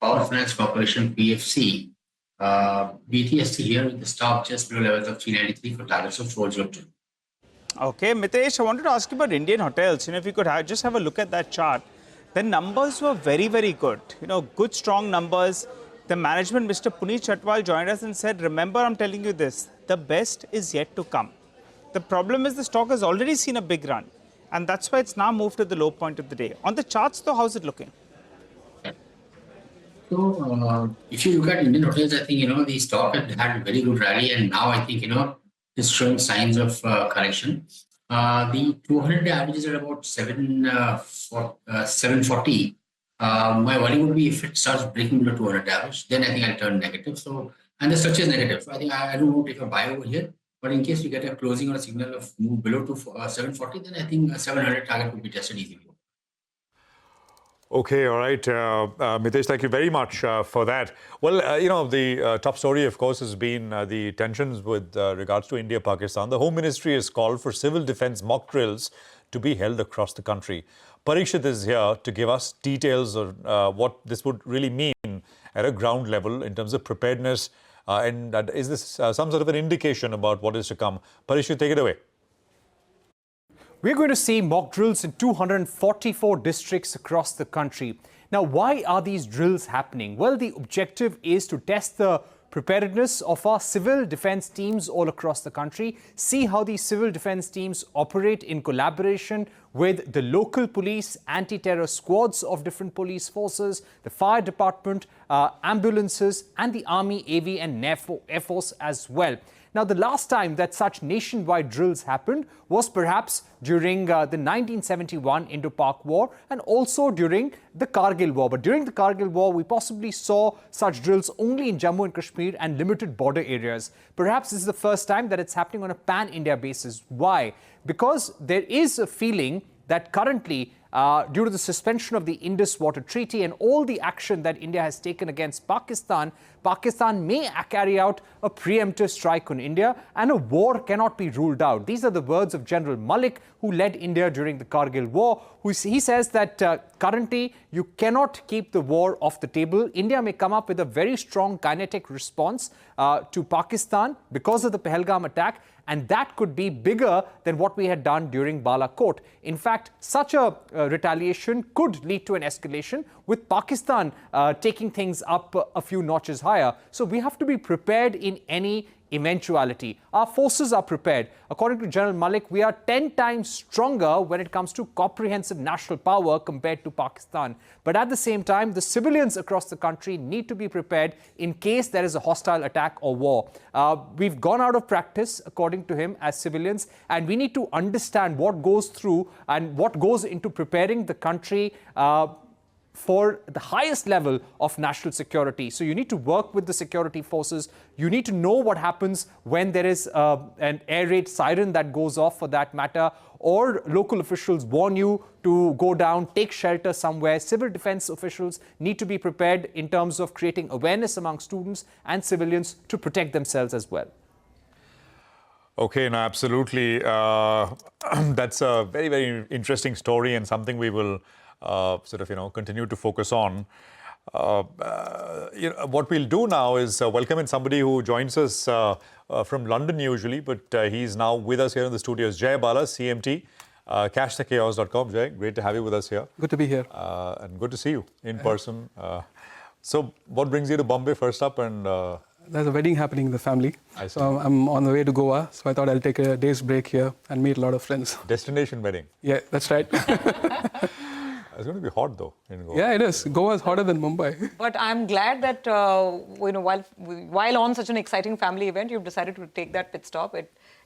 Power Finance Corporation PFC. BTST here with the stop just below levels of 393 for targets of 402. Okay, Mitesh, I wanted to ask you about Indian Hotels. If you could just have a look at that chart. The numbers were very, very good. Good, strong numbers. The management, Mr. Puneet Chatwal, joined us and said, remember, I'm telling you this, the best is yet to come. The problem is the stock has already seen a big run. And that's why it's now moved to the low point of the day. On the charts, though, how's it looking? So, if you look at Indian Hotels, I think, the stock had a very good rally. And now I think, it's showing signs of correction. The 200-day average is at about 740. My worry would be if it starts breaking below 200 average, then I think I'll turn negative. So, and the structure is negative. So I think I don't want to take a buy over here. But in case you get a closing or a signal of move below to 740, then I think a 700 target would be tested easily. Okay, all right. Mitesh, thank you very much for that. Well, the top story, of course, has been the tensions with regards to India-Pakistan. The Home Ministry has called for civil defense mock drills to be held across the country. Parikshit is here to give us details of what this would really mean at a ground level in terms of preparedness. And is this some sort of an indication about what is to come? Parikshit, take it away. We're going to see mock drills in 244 districts across the country. Now, why are these drills happening? Well, the objective is to test the preparedness of our civil defense teams all across the country, see how these civil defense teams operate in collaboration with the local police, anti-terror squads of different police forces, the fire department, ambulances, and the Army, AV, and Air Force as well. Now, the last time that such nationwide drills happened was perhaps during the 1971 Indo-Pak War and also during the Kargil War. But during the Kargil War, we possibly saw such drills only in Jammu and Kashmir and limited border areas. Perhaps this is the first time that it's happening on a pan-India basis. Why? Because there is a feeling that currently, due to the suspension of the Indus Water Treaty and all the action that India has taken against Pakistan, Pakistan may carry out a preemptive strike on India and a war cannot be ruled out. These are the words of General Malik, who led India during the Kargil War. He says that currently you cannot keep the war off the table. India may come up with a very strong kinetic response to Pakistan because of the Pahalgam attack, and that could be bigger than what we had done during Balakot. In fact, such a retaliation could lead to an escalation, with Pakistan taking things up a few notches higher. So we have to be prepared in any eventuality. Our forces are prepared. According to General Malik, we are 10 times stronger when it comes to comprehensive national power compared to Pakistan. But at the same time, the civilians across the country need to be prepared in case there is a hostile attack or war. We've gone out of practice, according to him, as civilians, and we need to understand what goes through and what goes into preparing the country for the highest level of national security. So you need to work with the security forces. You need to know what happens when there is an air raid siren that goes off, for that matter, or local officials warn you to go down, take shelter somewhere. Civil defense officials need to be prepared in terms of creating awareness among students and civilians to protect themselves as well. Okay, no, absolutely. That's a very, very interesting story and something we will continue to focus on. what we'll do now is welcome in somebody who joins us from London usually, but he's now with us here in the studios. Jay Bala, CMT, cashthechaos.com. Jay, great to have you with us here. Good to be here. And good to see you in person. So what brings you to Bombay first up? And there's a wedding happening in the family. So I'm on the way to Goa. So I thought I'll take a day's break here and meet a lot of friends. Destination wedding. Yeah, that's right. It's going to be hot though in Goa. Yeah, it is. Goa is hotter than Mumbai. But I'm glad that while on such an exciting family event, you've decided to take that pit stop.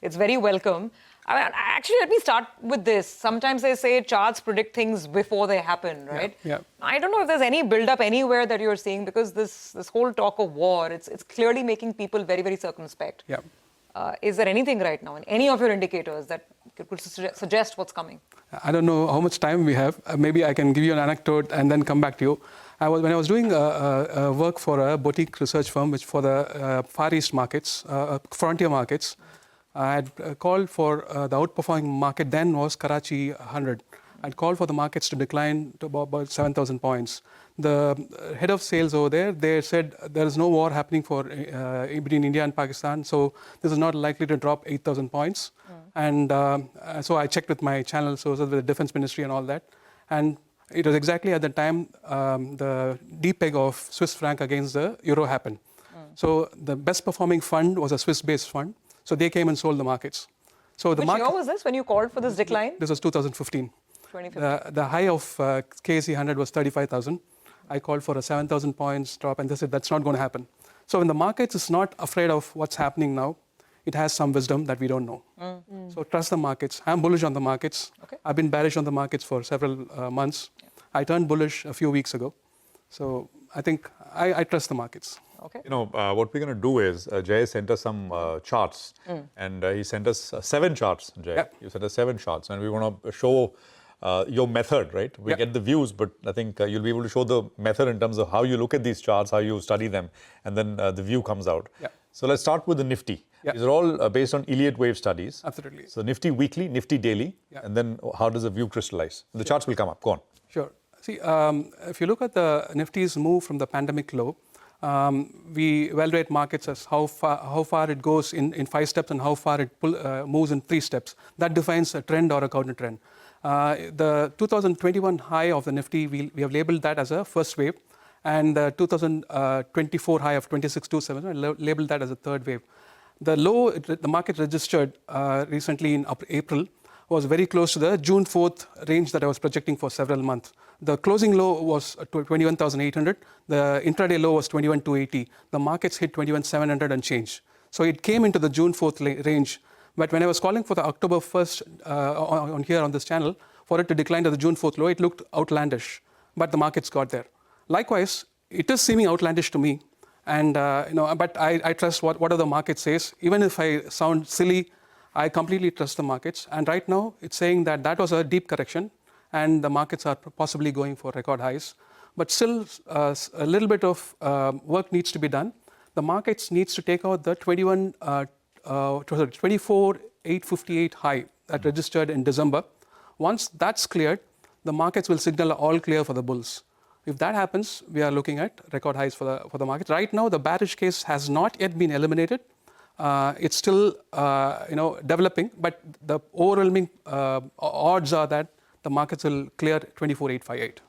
It's very welcome. I mean, actually, let me start with this. Sometimes they say charts predict things before they happen, right? Yeah. I don't know if there's any build-up anywhere that you're seeing, because this whole talk of war, it's clearly making people very, very circumspect. Yeah. Is there anything right now in any of your indicators that could suggest what's coming? I don't know how much time we have. Maybe I can give you an anecdote and then come back to you. When I was doing work for a boutique research firm, which for the Far East markets, frontier markets, I had called for the outperforming market then was Karachi 100. I'd called for the markets to decline to about 7,000 points. The head of sales over there, they said there is no war happening between India and Pakistan, so this is not likely to drop 8,000 points. And so I checked with my channel sources, with the Defense Ministry and all that. And it was exactly at the time the depeg of Swiss franc against the euro happened. So the best performing fund was a Swiss-based fund. So they came and sold the markets. So Which year was this when you called for this decline? This was 2015. 2015. The high of KSE 100 was 35,000. I called for a 7,000 points drop, and they said that's not going to happen. So when the markets is not afraid of what's happening now, it has some wisdom that we don't know. So trust the markets. I'm bullish on the markets. Okay. I've been bearish on the markets for several months. Yeah. I turned bullish a few weeks ago. So I think I trust the markets. Okay. What we're going to do is, Jay sent us some charts, and he sent us 7 charts, Jay. Yep. You sent us 7 charts, and we want to show your method, right? We get the views, but I think you'll be able to show the method in terms of how you look at these charts, how you study them, and then the view comes out. Yep. So let's start with the Nifty. Yep. These are all based on Elliott wave studies. Absolutely. So Nifty weekly, Nifty daily, and then how does the view crystallize? The charts will come up. Go on. Sure. See, if you look at the Nifty's move from the pandemic low, we evaluate markets as how far it goes in 5 steps and how far it moves in 3 steps. That defines a trend or a counter trend. The 2021 high of the Nifty, we have labeled that as a first wave, and the 2024 high of 26,270, labeled that as a third wave. The low the market registered recently in April was very close to the June 4th range that I was projecting for several months. The closing low was 21,800. The intraday low was 21,280. The markets hit 21,700 and change. So it came into the June 4th range. But when I was calling for the October 1st on here on this channel, for it to decline to the June 4th low, it looked outlandish. But the markets got there. Likewise, it is seeming outlandish to me. And but I trust whatever the market says. Even if I sound silly, I completely trust the markets. And right now, it's saying that was a deep correction, and the markets are possibly going for record highs. But still, a little bit of work needs to be done. The markets needs to take out the 24,858 high that registered in December. Once that's cleared, the markets will signal all clear for the bulls. If that happens, we are looking at record highs for the market. Right now, the bearish case has not yet been eliminated. It's still developing, but the overwhelming odds are that the markets will clear 24,858.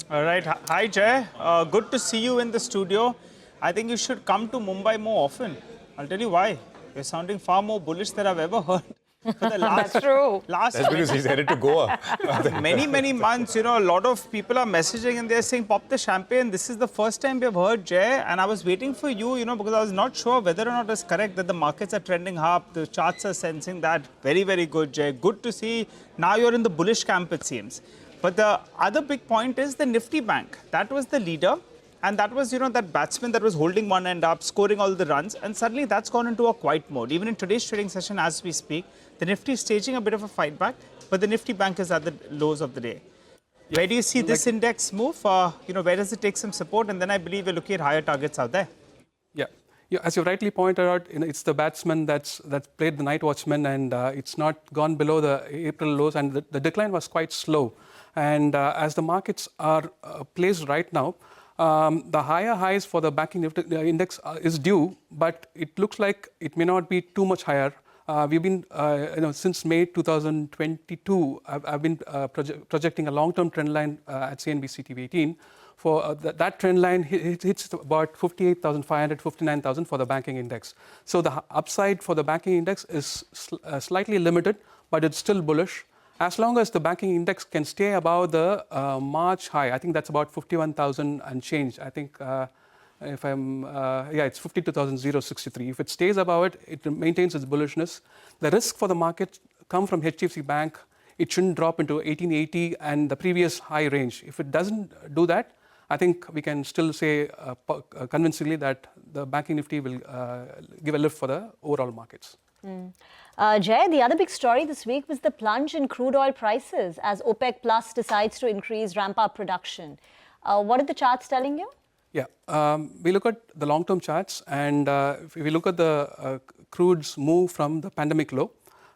All right. Hi, Jay. Good to see you in the studio. I think you should come to Mumbai more often. I'll tell you why. You're sounding far more bullish than I've ever heard. For the last, That's true. That's because he's headed to Goa. many months, a lot of people are messaging and they're saying, pop the champagne. This is the first time we've heard Jay. And I was waiting for you, because I was not sure whether or not it's correct that the markets are trending up. The charts are sensing that. Very, very good, Jay. Good to see. Now you're in the bullish camp, it seems. But the other big point is the Nifty Bank. That was the leader. And that was, that batsman that was holding one end up, scoring all the runs. And suddenly that's gone into a quiet mode. Even in today's trading session, as we speak, the Nifty is staging a bit of a fight back. But the Nifty Bank is at the lows of the day. Yeah. Where do you see this index move? Where does it take some support? And then I believe you're looking at higher targets out there. Yeah. As you rightly pointed out, it's the batsman that played the night watchman, and it's not gone below the April lows. And the decline was quite slow. And as the markets are placed right now, The higher highs for the banking index is due, but it looks like it may not be too much higher. We've been, since May 2022, I've been projecting a long-term trend line at CNBC-TV18. For that trend line hits about 58,500, 59,000 for the banking index. So the upside for the banking index is slightly limited, but it's still bullish. As long as the banking index can stay above the March high, I think that's about 51,000 and change. I think it's 52,063. If it stays above it, it maintains its bullishness. The risk for the market come from HDFC Bank. It shouldn't drop into 1880 and the previous high range. If it doesn't do that, I think we can still say convincingly that the banking nifty will give a lift for the overall markets. Jay, the other big story this week was the plunge in crude oil prices as OPEC Plus decides to ramp up production. What are the charts telling you? Yeah, we look at the long-term charts, and if we look at the crude's move from the pandemic low,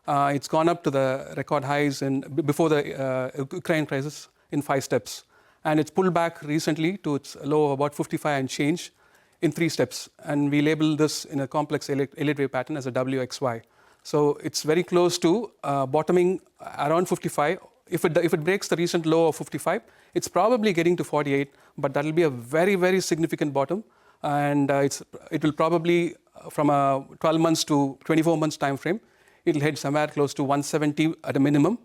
it's gone up to the record highs before the Ukraine crisis in 5 steps. And it's pulled back recently to its low of about 55 and change in 3 steps. And we label this in a complex Elliott wave pattern as a WXY. So it's very close to bottoming around 55. If it breaks the recent low of 55, it's probably getting to 48, but that'll be a very, very significant bottom. And it will probably, from a 12 months to 24 months time frame, it'll head somewhere close to 170 at a minimum,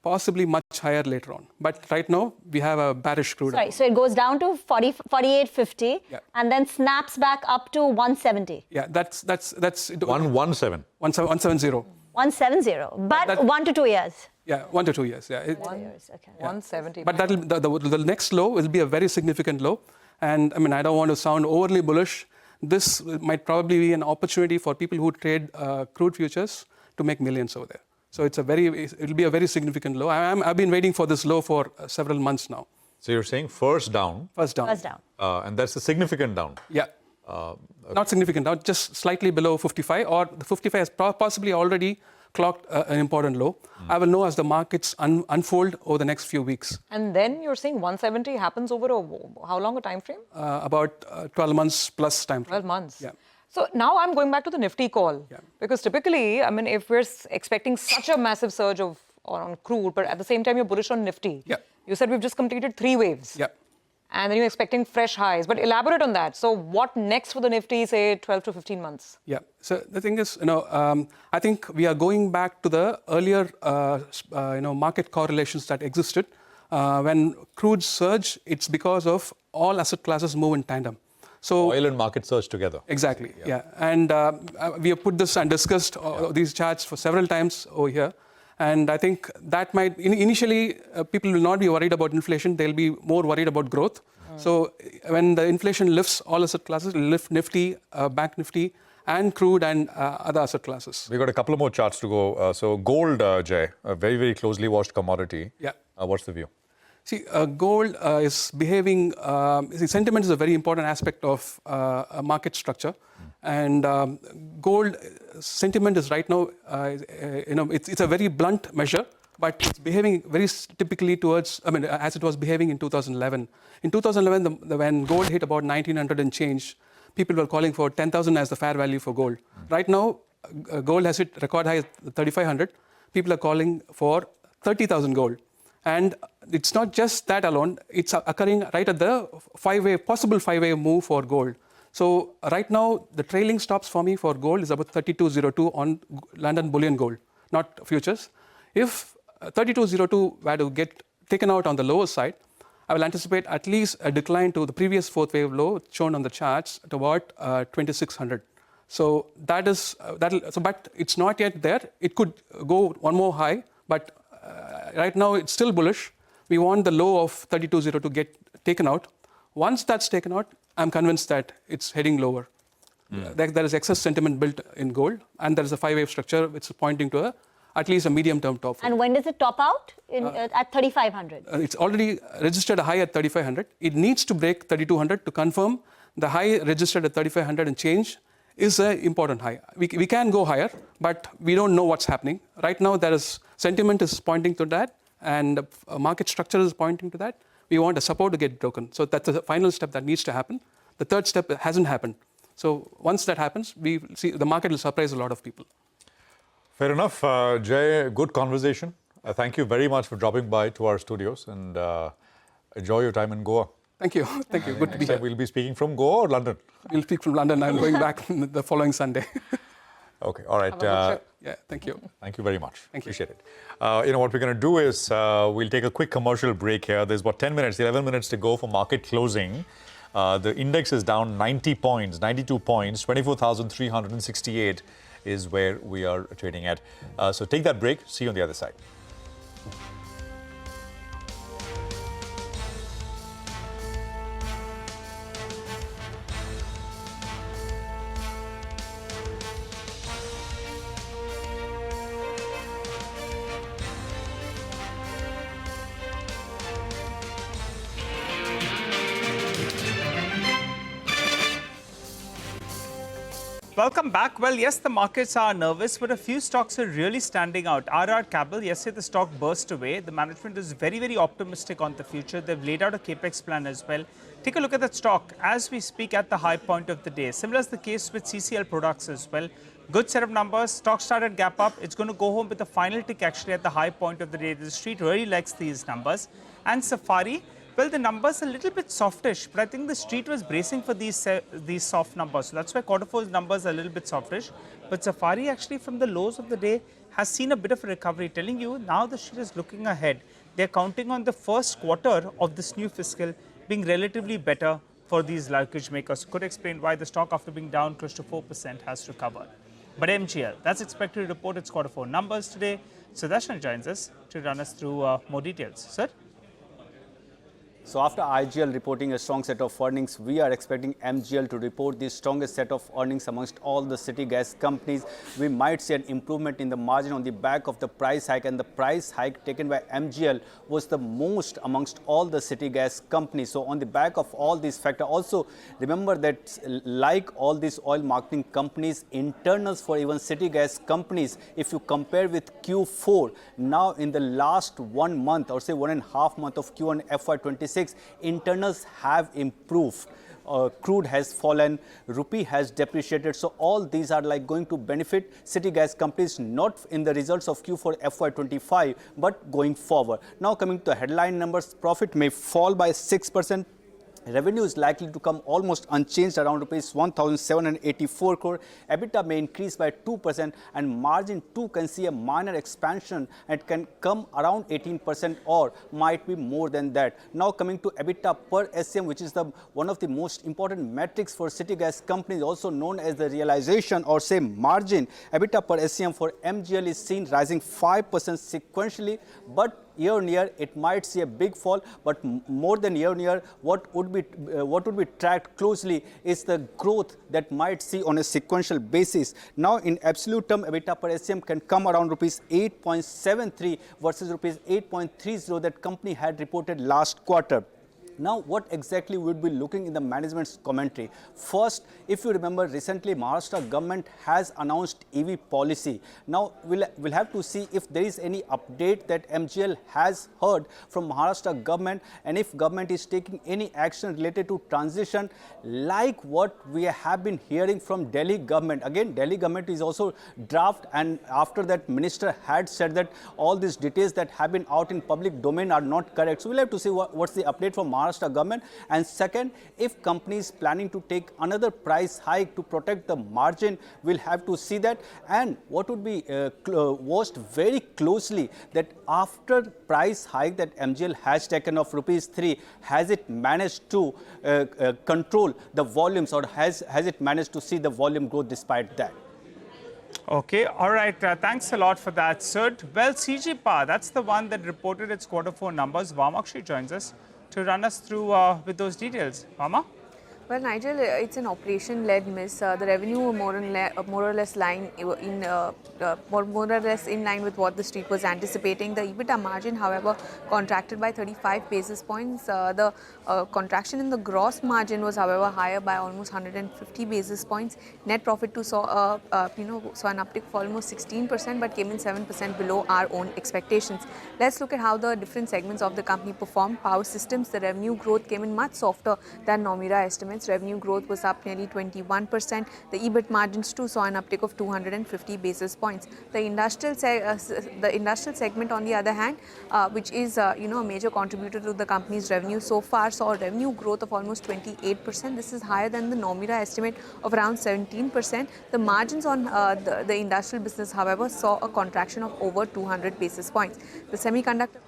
possibly much higher later on. But right now, we have a bearish crude. Sorry, so it goes down to 48.50 and then snaps back up to 170. Yeah, that's 117. 170. 170, but 1 to 2 years. Yeah, 1 to 2 years. Yeah, 1 years, okay. 170. But the next low will be a very significant low. And I mean, I don't want to sound overly bullish. This might probably be an opportunity for people who trade crude futures to make millions over there. So it'll be a very significant low. I've been waiting for this low for several months now. So you're saying first down? First down. First down. And that's a significant down? Yeah. Not significant down, just slightly below 55, or the 55 has possibly already clocked an important low. I will know as the markets unfold over the next few weeks. And then you're saying 170 happens over how long a time frame? About 12 months plus time frame. 12 months. Yeah. So now I'm going back to the Nifty call. Yeah. Because typically, I mean, if we're expecting such a massive surge on crude, but at the same time you're bullish on Nifty. Yeah. You said we've just completed 3 waves. Yeah. And then you're expecting fresh highs. But elaborate on that. So what next for the Nifty, say, 12 to 15 months? Yeah. So the thing is, I think we are going back to the earlier, market correlations that existed. When crude surge, it's because of all asset classes move in tandem. So oil and market surge together. Exactly, yeah. And we have put this and discussed these charts for several times over here. And I think that might, initially, people will not be worried about inflation. They'll be more worried about growth. So when the inflation lifts all asset classes, it'll lift Nifty, Bank Nifty, and crude and other asset classes. We've got a couple of more charts to go. So gold, Jay, a very, very closely watched commodity. Yeah. What's the view? See, gold is behaving, sentiment is a very important aspect of a market structure. And gold sentiment is right now, it's a very blunt measure, but it's behaving very typically towards, as it was behaving in 2011. In 2011, when gold hit about 1900 and change, people were calling for 10,000 as the fair value for gold. Right now, gold has hit record high at 3,500. People are calling for 30,000 gold. And it's not just that alone, it's occurring right at the possible 5-wave move for gold. So right now, the trailing stops for me for gold is about 32.02 on London bullion gold, not futures. If 32.02 were to get taken out on the lower side, I will anticipate at least a decline to the previous 4th wave low shown on the charts at about 2,600. So that is, but it's not yet there. It could go one more high, but right now, it's still bullish. We want the low of 32.02 to get taken out. Once that's taken out, I'm convinced that it's heading lower. There is excess sentiment built in gold, and there is a 5-wave structure which is pointing to at least a medium-term top. And when does it top out? At 3,500? It's already registered a high at 3,500. It needs to break 3,200 to confirm the high registered at 3,500 and change is an important high. We can go higher, but we don't know what's happening. Right now, sentiment is pointing to that, and market structure is pointing to that. We want a support to get broken. So that's the final step that needs to happen. The third step hasn't happened. So once that happens, we see the market will surprise a lot of people. Fair enough. Jay, good conversation. Thank you very much for dropping by to our studios, and enjoy your time in Goa. Thank you. Thank you. Good to be here. We'll be speaking from Goa or London? We'll speak from London. I'm going back the following Sunday. Okay. All right. Yeah, thank you. Thank you very much. Thank you. Appreciate it. What we're going to do is we'll take a quick commercial break here. There's about 10 minutes, 11 minutes to go for market closing. The index is down 90 points, 92 points, 24,368 is where we are trading at. So take that break. See you on the other side. Welcome back. Well, yes, the markets are nervous, but a few stocks are really standing out. RR Kabel, yesterday the stock burst away. The management is very, very optimistic on the future. They've laid out a capex plan as well. Take a look at that stock as we speak at the high point of the day. Similar is the case with CCL products as well. Good set of numbers. Stock started gap up. It's going to go home with the final tick actually at the high point of the day. The street really likes these numbers. And Safari, well, the numbers are a little bit softish, but I think the street was bracing for these soft numbers. So that's why quarter four's numbers are a little bit softish. But Safari actually from the lows of the day has seen a bit of a recovery, telling you now the street is looking ahead. They're counting on the first quarter of this new fiscal being relatively better for these luggage makers. Could explain why the stock, after being down close to 4%, has recovered. But MGL, that's expected to report its quarter four numbers today. Sudarshan joins us to run us through more details. Sir? So after IGL reporting a strong set of earnings, we are expecting MGL to report the strongest set of earnings amongst all the city gas companies. We might see an improvement in the margin on the back of the price hike, and the price hike taken by MGL was the most amongst all the city gas companies. So on the back of all these factors, also remember that like all these oil marketing companies, internals for even city gas companies, if you compare with Q4, now in the last 1 month or say 1.5 months of Q1 FY26, internals have improved. Crude has fallen, rupee has depreciated. So all these are like going to benefit city gas companies, not in the results of Q4 FY25, but going forward. Now coming to the headline numbers, profit may fall by 6%. Revenue is likely to come almost unchanged around rupees 1,784 crore. EBITDA may increase by 2%, and margin too can see a minor expansion and can come around 18% or might be more than that. Now coming to EBITDA per SCM, which is one of the most important metrics for city gas companies, also known as the realization or say margin. EBITDA per SCM for MGL is seen rising 5% sequentially, but year on year it might see a big fall, but more than year on year, what would be tracked closely is the growth that might see on a sequential basis. Now in absolute term, EBITDA per SCM can come around rupees 8.73 versus rupees 8.30 that company had reported last quarter. Now, what exactly we would be looking in the management's commentary? First, if you remember, recently Maharashtra government has announced EV policy. Now, we'll have to see if there is any update that MGL has heard from Maharashtra government, and if government is taking any action related to transition, like what we have been hearing from Delhi government. Again, Delhi government is also draft, and after that, minister had said that all these details that have been out in public domain are not correct. So we'll have to see what's the update from Maharashtra government. And second, if companies planning to take another price hike to protect the margin, we'll have to see that. And what would be watched very closely, that after price hike that MGL has taken of rupees 3, has it managed to control the volumes, or has it managed to see the volume growth despite that? Okay, all right. Thanks a lot for that, sir. Well, CG Power, that's the one that reported its quarter four numbers. Vamakshi joins us to run us through with those details. Vama? Well, Nigel, it's an operation-led miss. The revenue were more or less in line with what the street was anticipating. The EBITDA margin, however, contracted by 35 basis points. The contraction in the gross margin was, however, higher by almost 150 basis points. Net profit too saw an uptick of almost 16%, but came in 7% below our own expectations. Let's look at how the different segments of the company performed. Power systems, the revenue growth came in much softer than Nomura estimates. Revenue growth was up nearly 21%. The EBIT margins too saw an uptick of 250 basis points. The industrial segment, on the other hand, which is a major contributor to the company's revenue so far, saw a revenue growth of almost 28%. This is higher than the Nomura estimate of around 17%. The margins on the industrial business, however, saw a contraction of over 200 basis points. The semiconductor.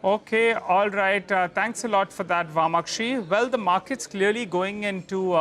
Okay, all right. Thanks a lot for that, Vamakshi. Well, the market's clearly going into,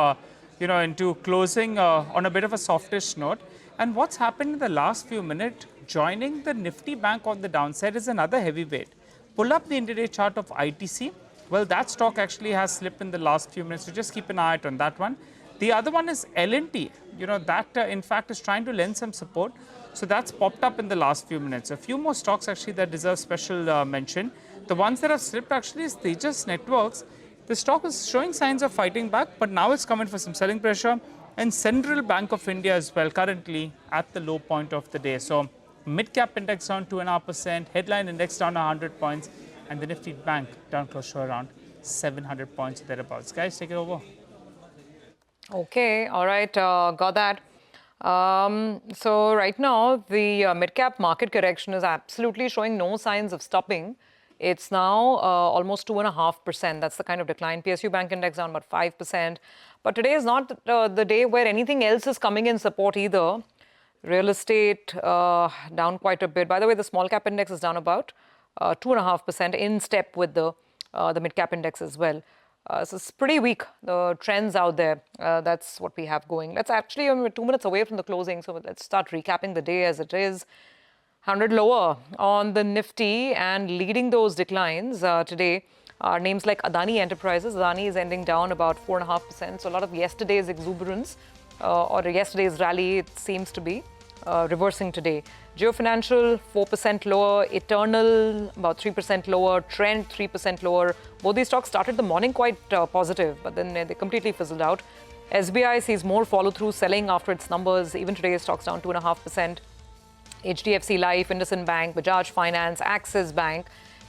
into closing on a bit of a softish note. And what's happened in the last few minutes, joining the Nifty Bank on the downside is another heavyweight. Pull up the intraday chart of ITC. Well, that stock actually has slipped in the last few minutes, so just keep an eye out on that one. The other one is L&T. That in fact is trying to lend some support. So that's popped up in the last few minutes. A few more stocks actually that deserve special mention. The ones that have slipped actually is Tejas Networks. The stock is showing signs of fighting back, but now it's coming for some selling pressure. And Central Bank of India as well, currently at the low point of the day. So mid-cap index down 2.5%, headline index down 100 points, and the Nifty Bank down close to around 700 points thereabouts. Guys, take it over. Okay, all right, got that. So right now, the mid-cap market correction is absolutely showing no signs of stopping. It's now almost 2.5%. That's the kind of decline. PSU Bank Index down about 5%. But today is not the day where anything else is coming in support either. Real estate down quite a bit. By the way, the small cap index is down about 2.5% in step with the mid cap index as well. So it's pretty weak, the trends out there. That's what we have going. Let's actually, we're 2 minutes away from the closing, so let's start recapping the day as it is. 100 lower on the Nifty, and leading those declines today are names like Adani Enterprises. Adani is ending down about 4.5%. So a lot of yesterday's exuberance or yesterday's rally, it seems to be reversing today. Jio Financial 4% lower, Eternal about 3% lower, Trent 3% lower. Both these stocks started the morning quite positive, but then they completely fizzled out. SBI sees more follow-through selling after its numbers. Even today, stocks down 2.5%. HDFC Life, IndusInd Bank, Bajaj Finance, Axis Bank.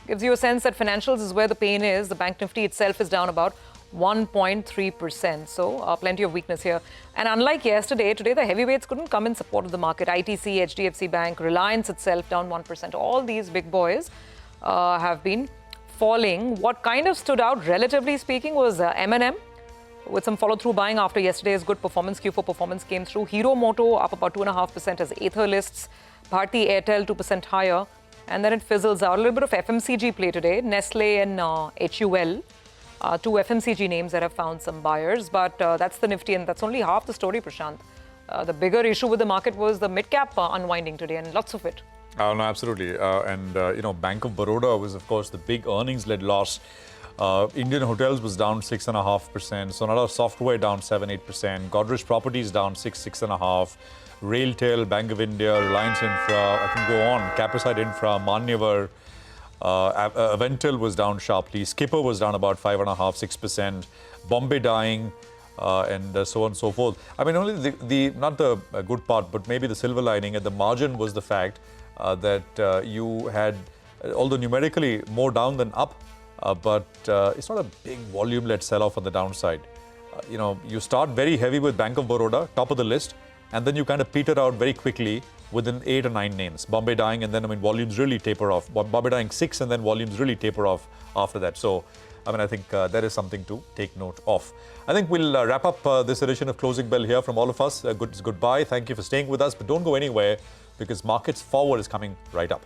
Gives you a sense that financials is where the pain is. The Bank Nifty itself is down about 1.3%. So plenty of weakness here. And unlike yesterday, today the heavyweights couldn't come in support of the market. ITC, HDFC Bank, Reliance itself down 1%. All these big boys have been falling. What kind of stood out, relatively speaking, was M&M. With some follow-through buying after yesterday's good performance. Q4 performance came through. Hero Moto up about 2.5% as Ather lists. Bharti Airtel 2% higher. And then it fizzles out. A little bit of FMCG play today. Nestle and HUL. Two FMCG names that have found some buyers. But that's the Nifty, and that's only half the story, Prashant. The bigger issue with the market was the mid-cap unwinding today, and lots of it. No, absolutely. Bank of Baroda was, of course, the big earnings-led loss. Indian Hotels was down 6.5%. Sonata Software down 7-8%. Godrej Properties down 6.5%. Railtel, Bank of India, Reliance Infra, I can go on. Capricide Infra, Manyavar, Aventil was down sharply. Skipper was down about 5.5-6%. Bombay Dyeing, and so on and so forth. I mean, only the not the good part, but maybe the silver lining at the margin was the fact that you had, although numerically more down than up, but it's not a big volume-led sell-off on the downside. You start very heavy with Bank of Baroda, top of the list, and then you kind of peter out very quickly within 8 or 9 names. Bombay Dyeing, and then, volumes really taper off. Bombay Dyeing 6, and then volumes really taper off after that. So, I think that is something to take note of. I think we'll wrap up this edition of Closing Bell here from all of us. Goodbye. Thank you for staying with us, but don't go anywhere because Markets Forward is coming right up.